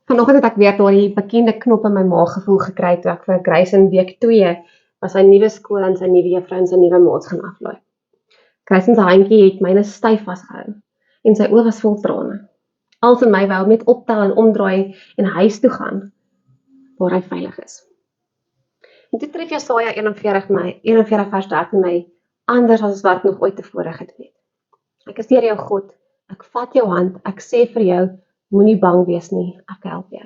Vanoggend het ek weer daardie bekende knop in my maag gevoel gekry toe ek vir Grace in week 2 by sy nuwe skool en sy nuwe juffrou en sy nuwe maats gaan aflaai. Grace se handjie het myne styf vasgehou en sy oë was vol trane. Als in my wou hom net optel en omdraai en huis toe gaan waar hy veilig is. En toe tref Jesaja 41 vers 13 my anders as wat ek nog ooit tevore gedoen het. Ek is deur jou God, ek vat jou hand, ek sê vir jou, moenie bang wees nie, ek help jou.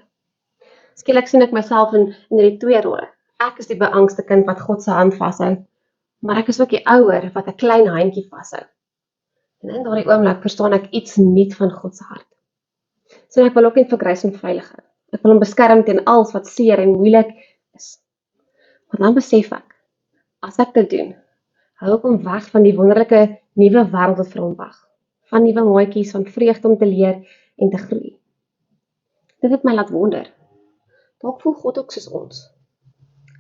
Skielik sien ek myself in die twee rolle. Ek is die beangste kind wat God se hand vashou, maar ek is ook die ouer wat 'n klein handjie vashou. En in daardie oomblik verstaan ek iets nuut van God se hart. So ek wil ook net vir Grace en veilig hou. Ek wil hom beskerm teen alles wat seer en moeilik is. Maar dan besef ek, as ek dit doen, hou ek hom weg van die wonderlike nuwe wêreld wat vir hom wag. Van nuwe maatjies, van vreugde om te leer en te groei. Dit het my laat wonder. Dalk voel God ook soos ons.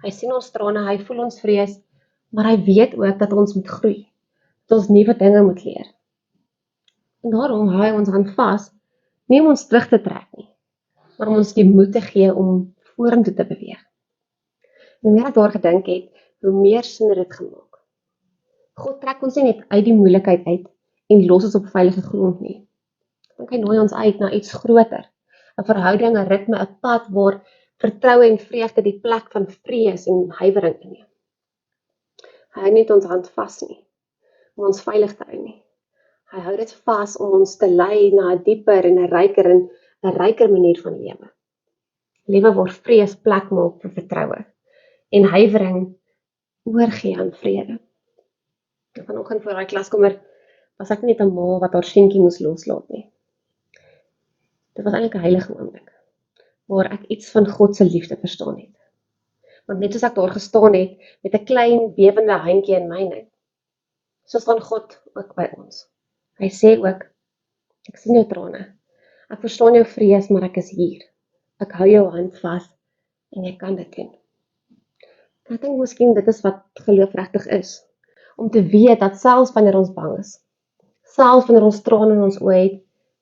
Hy sien ons trane, hy voel ons vrees, maar hy weet ook dat ons moet groei. Dat ons nuwe dinge moet leer. En daarom hou hy ons hand vas, nie om ons terug te trek nie, maar om ons die moed te gee om vorentoe te beweeg. En hoe meer ek daar gedink het, hoe meer sin het dit gemaak. God trek ons nie net uit die moeilikheid uit en los ons op veilige grond nie. Want hy nooi ons uit na iets groter, 'n verhouding, 'n ritme, 'n pad waar vertroue en vreugde die plek van vrees en huiwering inneem. Hy hou nie ons hand vas nie, om ons veilig te hou nie. Hy hou dit vas om ons te lei na 'n dieper en 'n ryker manier van lewe. Lewe waar vrees plek maak vir vertroue en huiwering oorgee aan vrede. Vanoggend voor daai klaskamer was ek net 'n ma wat haar seentjie moes loslaat nie. Dit was eintlik 'n heilige oomblik, waar ek iets van God se liefde verstaan het. Want net soos ek daar gestaan het, met 'n klein bewende handjie in myne, so staan God ook by ons. Hy sê ook, ek sien jou trane, ek verstaan jou vrees, maar ek is hier. Ek hou jou hand vas, en jy kan dit doen. Ek dink miskien dit is wat geloof regtig is, om te weet dat selfs wanneer ons bang is, selfs wanneer ons trane in ons oë het,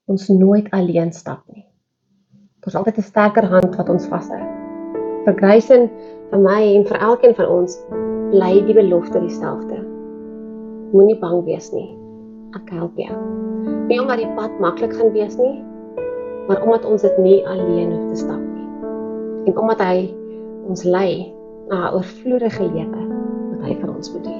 ons nooit alleen stap nie. Daar is altyd 'n sterker hand wat ons vashou. Vir Grace en vir my en vir elkeen van ons bly die belofte dieselfde. Moenie bang wees nie, ek help jou. Nie omdat die pad maklik gaan wees nie, maar omdat ons dit nie alleen hoef te stap nie. En omdat hy ons lei na 'n oorvloedige lewe wat hy vir ons bedoel.